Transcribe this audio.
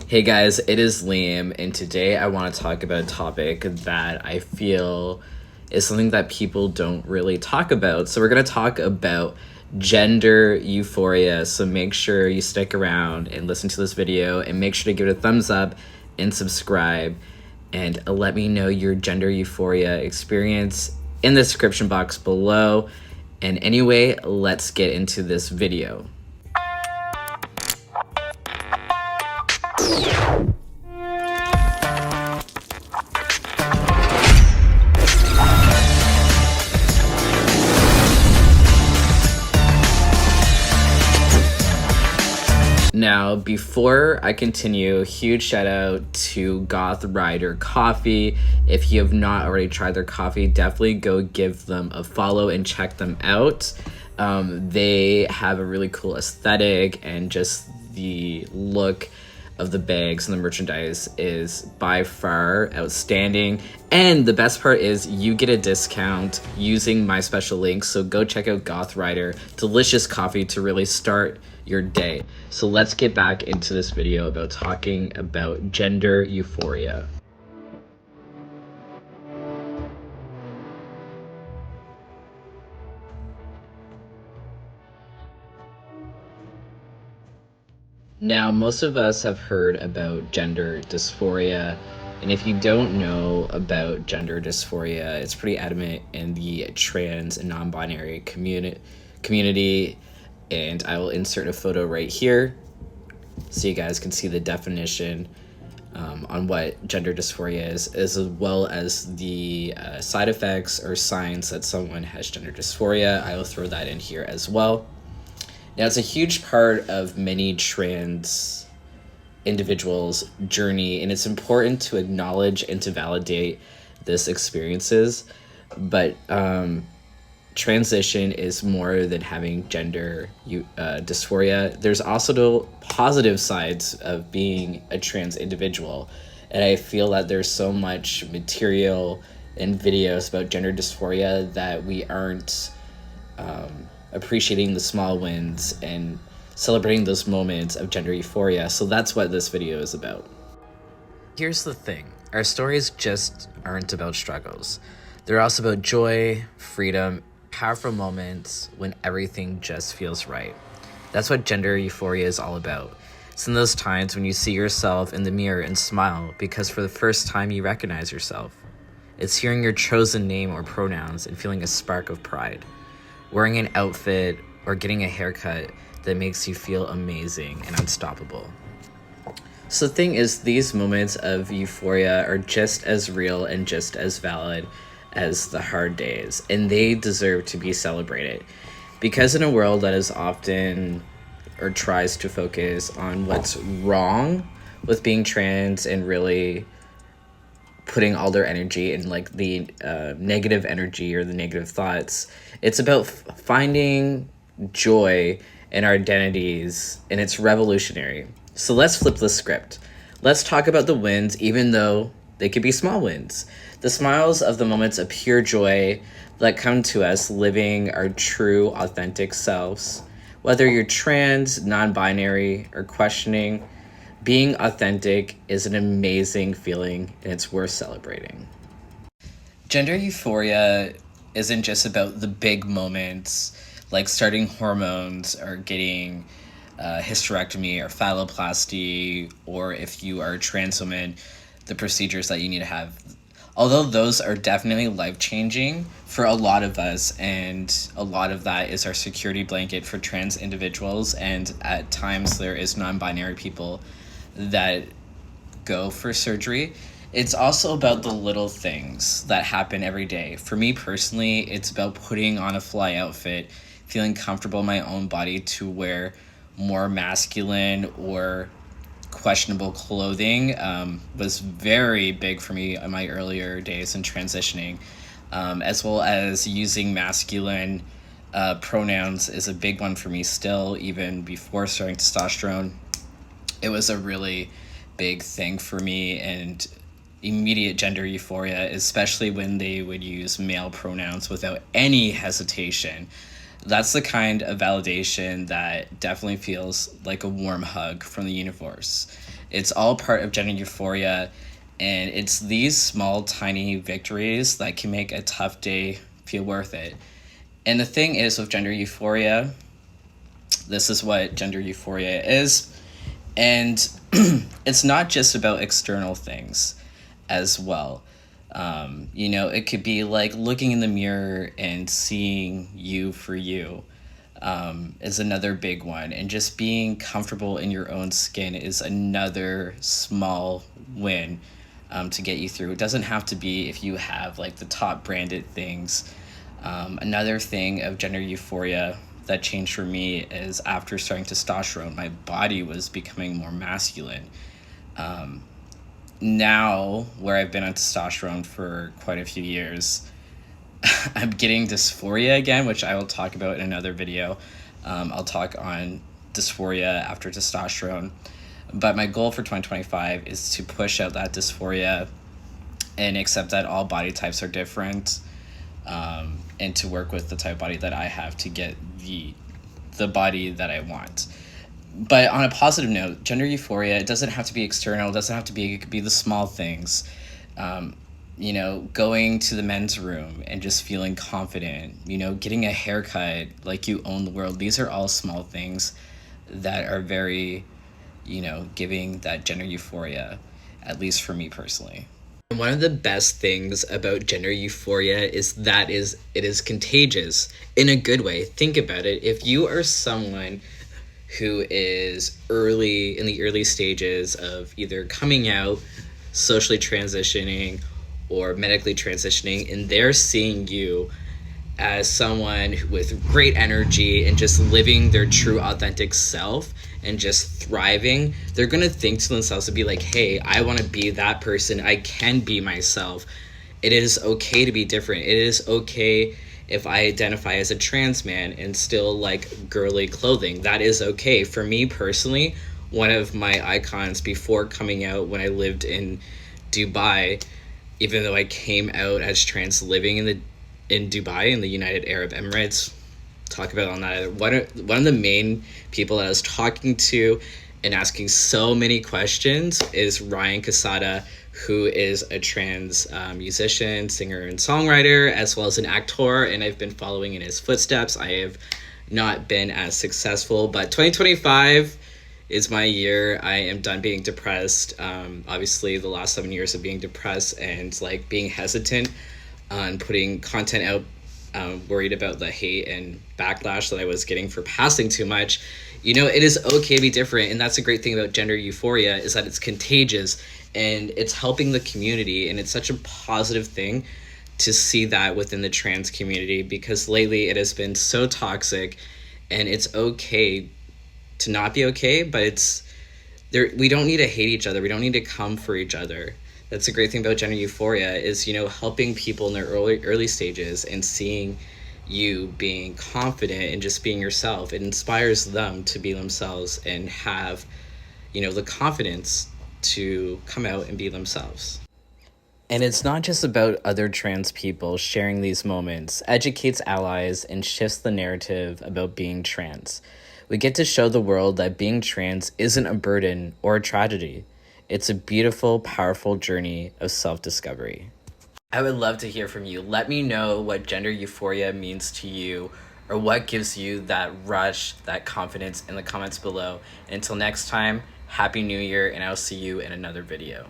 Hey guys, it is Liam, and today I want to talk about a topic that I feel is something that people don't really talk about. So, we're going to talk about gender euphoria. So, make sure you stick around and listen to this video, and make sure to give it a thumbs up and subscribe. And let me know your gender euphoria experience in the description box below. And anyway, let's get into this video. Now, before I continue, huge shout out to Goth Rider Coffee. If you have not already tried their coffee, definitely go give them a follow and check them out. They have a really cool aesthetic, and just the look of the bags and the merchandise is by far outstanding. And the best part is you get a discount using my special link. So go check out Goth Rider. Delicious coffee to really start your day. So let's get back into this video about talking about gender euphoria. Now, most of us have heard about gender dysphoria, and if you don't know about gender dysphoria, it's pretty adamant in the trans and non-binary community, and I will insert a photo right here so you guys can see the definition on what gender dysphoria is, as well as the side effects or signs that someone has gender dysphoria. I will throw that in here as well. Now, it's a huge part of many trans individuals' journey, and it's important to acknowledge and to validate this experiences. But transition is more than having gender dysphoria. There's also the positive sides of being a trans individual, and I feel that there's so much material and videos about gender dysphoria that we aren't appreciating the small wins and celebrating those moments of gender euphoria. So that's what this video is about. Here's the thing. Our stories just aren't about struggles. They're also about joy, freedom, powerful moments when everything just feels right. That's what gender euphoria is all about. It's in those times when you see yourself in the mirror and smile because for the first time you recognize yourself. It's hearing your chosen name or pronouns and feeling a spark of pride. Wearing an outfit or getting a haircut that makes you feel amazing and unstoppable. So the thing is, these moments of euphoria are just as real and just as valid as the hard days, and they deserve to be celebrated. Because in a world that is often or tries to focus on what's wrong with being trans and really putting all their energy in like the negative energy or the negative thoughts, it's about finding joy in our identities, and it's revolutionary. So let's flip the script. Let's talk about the wins, even though they could be small wins. The smiles of the moments of pure joy that come to us living our true, authentic selves. Whether you're trans, non-binary, or questioning, being authentic is an amazing feeling, and it's worth celebrating. Gender euphoria isn't just about the big moments like starting hormones or getting hysterectomy or phalloplasty, or if you are a trans woman, the procedures that you need to have. Although those are definitely life-changing for a lot of us, and a lot of that is our security blanket for trans individuals, and at times there is non-binary people that go for surgery. It's also about the little things that happen every day. For me personally, it's about putting on a fly outfit, feeling comfortable in my own body to wear more masculine or questionable clothing was very big for me in my earlier days in transitioning, as well as using masculine pronouns is a big one for me still, even before starting testosterone. It was a really big thing for me, and immediate gender euphoria, especially when they would use male pronouns without any hesitation. That's the kind of validation that definitely feels like a warm hug from the universe. It's all part of gender euphoria, and it's these small, tiny victories that can make a tough day feel worth it. And the thing is, with gender euphoria, this is what gender euphoria is. And it's not just about external things as well. It could be like looking in the mirror and seeing you for you is another big one. And just being comfortable in your own skin is another small win to get you through. It doesn't have to be if you have like the top branded things. Another thing of gender euphoria that changed for me is after starting testosterone, my body was becoming more masculine. Now, where I've been on testosterone for quite a few years, I'm getting dysphoria again, which I will talk about in another video. I'll talk on dysphoria after testosterone. But my goal for 2025 is to push out that dysphoria and accept that all body types are different, and to work with the type of body that I have to get the body that I want. But on a positive note, gender euphoria, it doesn't have to be external. It doesn't have to be, it could be the small things. Going to the men's room and just feeling confident, getting a haircut like you own the world. These are all small things that are very, giving that gender euphoria, at least for me personally. And one of the best things about gender euphoria is that it is contagious in a good way. Think about it. If you are someone who is in the early stages of either coming out, socially transitioning, or medically transitioning, and they're seeing you as someone with great energy and just living their true authentic self and just thriving, they're going to think to themselves and be like, hey, I want to be that person. I can be myself. It is okay to be different. It is okay if I identify as a trans man and still like girly clothing. That is okay. For me personally, one of my icons before coming out when I lived in Dubai, even though I came out as trans living in Dubai in the United Arab Emirates, talk about on that. One of the main people that I was talking to and asking so many questions is Ryan Casada, who is a trans musician, singer, and songwriter, as well as an actor, and I've been following in his footsteps. I have not been as successful, but 2025 is my year. I am done being depressed. Obviously, the last 7 years of being depressed and like being hesitant on putting content out, worried about the hate and backlash that I was getting for passing too much. It is okay to be different, and that's a great thing about gender euphoria is that it's contagious and it's helping the community, and it's such a positive thing to see that within the trans community, because lately it has been so toxic, and it's okay to not be okay, but it's there. We don't need to hate each other. We don't need to come for each other. That's a great thing about gender euphoria is, helping people in their early stages and seeing you being confident and just being yourself. It inspires them to be themselves and have, the confidence to come out and be themselves. And it's not just about other trans people sharing these moments, educates allies and shifts the narrative about being trans. We get to show the world that being trans isn't a burden or a tragedy. It's a beautiful, powerful journey of self-discovery. I would love to hear from you. Let me know what gender euphoria means to you, or what gives you that rush, that confidence in the comments below. Until next time, Happy New Year, and I'll see you in another video.